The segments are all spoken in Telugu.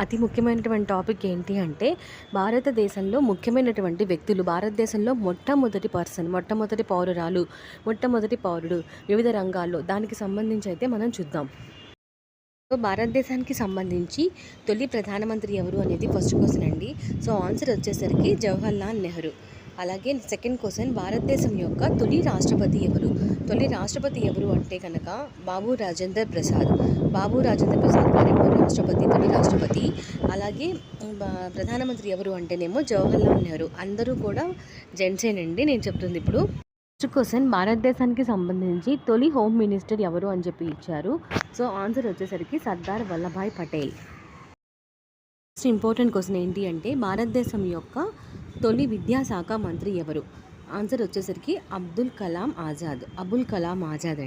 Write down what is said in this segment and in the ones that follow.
అతి ముఖ్యమైనటువంటి టాపిక్ ఏంటి అంటే భారతదేశంలో ముఖ్యమైనటువంటి వ్యక్తులు, భారతదేశంలో మొట్టమొదటి పౌరురాలు, మొట్టమొదటి పౌరుడు వివిధ రంగాల్లో దానికి సంబంధించి అయితే మనం చూద్దాం. సో భారతదేశానికి సంబంధించి తొలి ప్రధానమంత్రి ఎవరు అనేది ఫస్ట్ క్వశ్చన్ అండి. సో ఆన్సర్ వచ్చేసరికి జవహర్లాల్ నెహ్రూ. అలాగే సెకండ్ క్వశ్చన్, భారతదేశం యొక్క తొలి రాష్ట్రపతి ఎవరు? తొలి రాష్ట్రపతి ఎవరు అంటే కనుక బాబు రాజేంద్ర ప్రసాద్ గారేమో తొలి రాష్ట్రపతి. అలాగే ప్రధానమంత్రి ఎవరు అంటేనేమో జవహర్లాల్ నెహ్రూ. అందరూ కూడా జెంట్సేనండి నేను చెప్తుంది ఇప్పుడు. నెక్స్ట్ క్వశ్చన్, భారతదేశానికి సంబంధించి తొలి హోమ్ మినిస్టర్ ఎవరు అని చెప్పి ఇచ్చారు. సో ఆన్సర్ వచ్చేసరికి Sardar Vallabhbhai Patel. Next important question ఏంటి అంటే భారతదేశం యొక్క తొలి విద్యాశాఖ మంత్రి ఎవరు? ఆన్సర్ వచ్చేసరికి అబుల్ కలాం ఆజాద్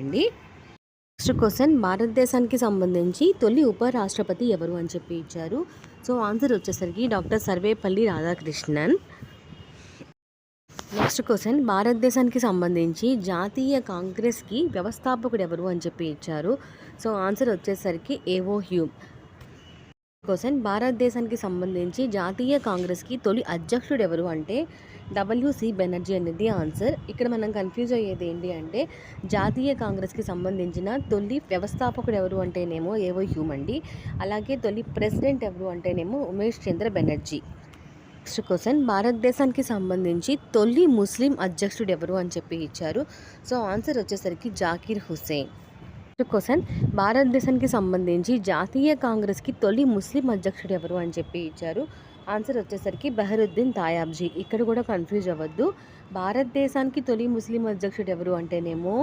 అండి. నెక్స్ట్ క్వశ్చన్, భారతదేశానికి సంబంధించి తొలి ఉపరాష్ట్రపతి ఎవరు అని చెప్పి ఇచ్చారు. సో ఆన్సర్ వచ్చేసరికి doctor Sarvepalli Radhakrishnan. Next question, భారతదేశానికి సంబంధించి జాతీయ కాంగ్రెస్కి వ్యవస్థాపకుడు ఎవరు అని చెప్పి ఇచ్చారు. సో ఆన్సర్ వచ్చేసరికి ఏవో హ్యూమ్. క్వశ్చన్, భారతదేశానికి సంబంధించి జాతీయ కాంగ్రెస్కి తొలి అధ్యక్షుడు ఎవరు అంటే WC బెనర్జీ అనేది ఆన్సర్. ఇక్కడ మనం కన్ఫ్యూజ్ అయ్యేది ఏంటి అంటే జాతీయ కాంగ్రెస్కి సంబంధించిన తొలి వ్యవస్థాపకుడు ఎవరు అంటేనేమో ఏవో హ్యూమ్ అండి. అలాగే తొలి ప్రెసిడెంట్ ఎవరు అంటేనేమో ఉమేష్ చంద్ర బెనర్జీ. నెక్స్ట్ క్వశ్చన్, భారతదేశానికి సంబంధించి తొలి ముస్లిం అధ్యక్షుడు ఎవరు అని చెప్పి ఇచ్చారు. సో ఆన్సర్ వచ్చేసరికి జాకీర్ హుస్సేన్. నెక్స్ట్ క్వశ్చన్, భారతదేశానికి సంబంధించి జాతీయ కాంగ్రెస్కి తొలి ముస్లిం అధ్యక్షుడు ఎవరు అని చెప్పి ఇచ్చారు. ఆన్సర్ వచ్చేసరికి బెహరుద్దీన్ తాయాబ్జీ. ఇక్కడ కూడా కన్ఫ్యూజ్ అవ్వద్దు. భారతదేశానికి తొలి ముస్లిం అధ్యక్షుడు ఎవరు అంటేనేమో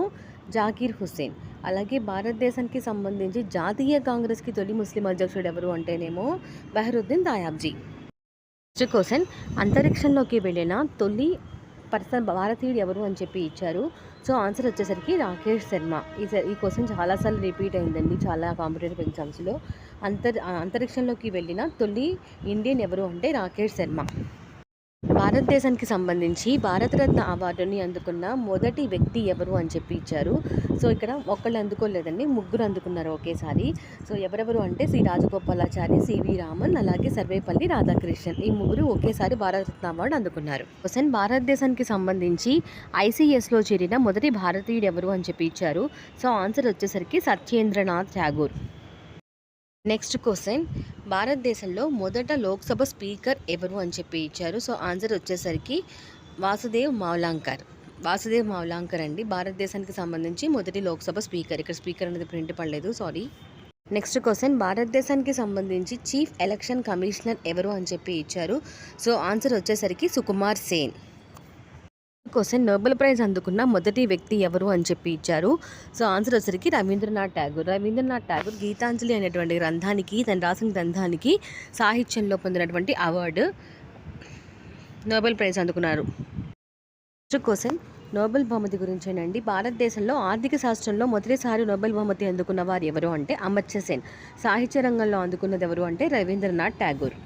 జాకీర్ హుస్సేన్. అలాగే భారతదేశానికి సంబంధించి జాతీయ కాంగ్రెస్కి తొలి ముస్లిం అధ్యక్షుడు ఎవరు అంటేనేమో బెహరుద్దీన్ తాయాబ్జీ. నెక్స్ట్ క్వశ్చన్, అంతరిక్షంలోకి వెళ్ళిన తొలి పర్సన్ భారతీయుడు ఎవరు అని చెప్పి ఇచ్చారు. సో ఆన్సర్ వచ్చేసరికి రాకేష్ శర్మ. ఈ క్వశ్చన్ చాలాసార్లు రిపీట్ అయిందండి చాలా కాంపిటేటివ్ ఎగ్జామ్స్లో. అంతరిక్షంలోకి వెళ్ళిన తొలి ఇండియన్ ఎవరు అంటే రాకేష్ శర్మ. భారతదేశానికి సంబంధించి భారతరత్న అవార్డుని అందుకున్న మొదటి వ్యక్తి ఎవరు అని చెప్పి ఇచ్చారు. సో ఇక్కడ ఒక్కళ్ళు అందుకోలేదండి, ముగ్గురు అందుకున్నారు ఒకేసారి. సో ఎవరెవరు అంటే సి రాజగోపాలాచారి, సివి రామన్, అలాగే సర్వేపల్లి రాధాకృష్ణన్. ఈ ముగ్గురు ఒకేసారి భారతరత్న అవార్డు అందుకున్నారు. క్వశ్చన్, భారతదేశానికి సంబంధించి ICSలో చేరిన మొదటి భారతీయుడు ఎవరు అని చెప్పి ఇచ్చారు. సో ఆన్సర్ వచ్చేసరికి సత్యేంద్రనాథ్ ఠాగూర్. నెక్స్ట్ క్వశ్చన్, భారతదేశంలో మొదట లోక్సభ స్పీకర్ ఎవరు అని చెప్పి ఇచ్చారు. సో ఆన్సర్ వచ్చేసరికి వాసుదేవ్ మావ్లాంకర్ అండి. భారతదేశానికి సంబంధించి మొదటి లోక్సభ స్పీకర్. ఇక్కడ స్పీకర్ అనేది ప్రింట్ పడలేదు, సారీ. నెక్స్ట్ క్వశ్చన్, భారతదేశానికి సంబంధించి చీఫ్ ఎలక్షన్ కమిషనర్ ఎవరు అని చెప్పి ఇచ్చారు. సో ఆన్సర్ వచ్చేసరికి Sukumar Sen. Question, Nobel prize అందుకున్న మొదటి వ్యక్తి ఎవరు అని చెప్పి ఇచ్చారు. సో ఆన్సర్ వచ్చరికి రవీంద్రనాథ్ ఠాగూర్ గీతాంజలి అనేటువంటి గ్రంథానికి, తను రాసిన గ్రంథానికి సాహిత్యంలో పొందినటువంటి అవార్డు నోబెల్ ప్రైజ్ అందుకున్నారు. నెక్స్ట్ క్వశ్చన్, నోబెల్ బహుమతి గురించేనండి. భారతదేశంలో ఆర్థిక శాస్త్రంలో మొదటిసారి నోబెల్ బహుమతి అందుకున్న వారు ఎవరు అంటే అమర్త్య సేన్. సాహిత్య రంగంలో అందుకున్నది ఎవరు అంటే రవీంద్రనాథ్ ఠాగూర్.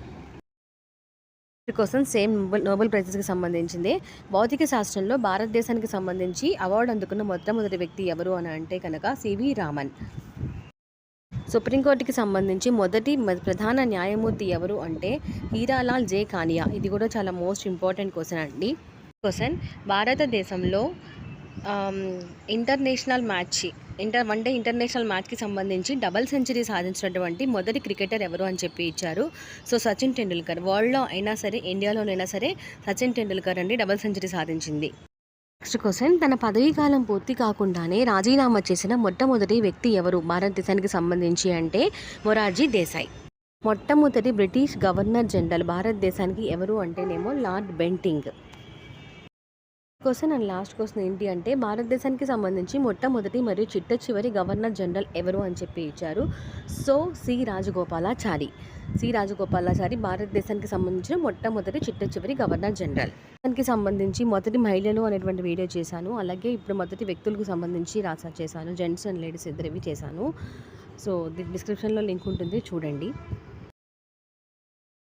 కోసం సేమ్ నోబెల్ ప్రైజెస్కి సంబంధించింది. భౌతిక శాస్త్రంలో భారతదేశానికి సంబంధించి అవార్డు అందుకున్న మొట్టమొదటి వ్యక్తి ఎవరు అని అంటే కనుక సివి రామన్. సుప్రీంకోర్టుకి సంబంధించి మొదటి ప్రధాన న్యాయమూర్తి ఎవరు అంటే హీరాలాల్ జే కానియా. ఇది కూడా చాలా మోస్ట్ ఇంపార్టెంట్ క్వశ్చన్ అండి. క్వశ్చన్, భారతదేశంలో వన్డే ఇంటర్నేషనల్ మ్యాచ్కి సంబంధించి డబుల్ సెంచరీ సాధించినటువంటి మొదటి క్రికెటర్ ఎవరు అని చెప్పి ఇచ్చారు. సో సచిన్ టెండూల్కర్. వరల్డ్లో అయినా సరే ఇండియాలోనైనా సరే సచిన్ టెండూల్కర్ అండి డబుల్ సెంచరీ సాధించింది. నెక్స్ట్ క్వశ్చన్, తన పదవీ కాలం పూర్తి కాకుండానే రాజీనామా చేసిన మొట్టమొదటి వ్యక్తి ఎవరు భారతదేశానికి సంబంధించి అంటే మొరార్జీ దేశాయ్. మొట్టమొదటి బ్రిటిష్ గవర్నర్ జనరల్ భారతదేశానికి ఎవరు అంటేనేమో lord Bentinck. Question and last question ఏంటి అంటే భారతదేశానికి సంబంధించి మొట్టమొదటి మరియు చిట్ట చివరి గవర్నర్ జనరల్ ఎవరు అని చెప్పి ఇచ్చారు. సో సి రాజగోపాలాచారి భారతదేశానికి సంబంధించిన మొట్టమొదటి చిట్ట చివరి గవర్నర్ జనరల్. దానికి సంబంధించి మొదటి మహిళలు అనేటువంటి వీడియో చేశాను. అలాగే ఇప్పుడు మొదటి వ్యక్తులకు సంబంధించి చేశాను. జెంట్స్ అండ్ లేడీస్ ఇద్దరివి చేశాను. సో డిస్క్రిప్షన్లో లింక్ ఉంటుంది, చూడండి.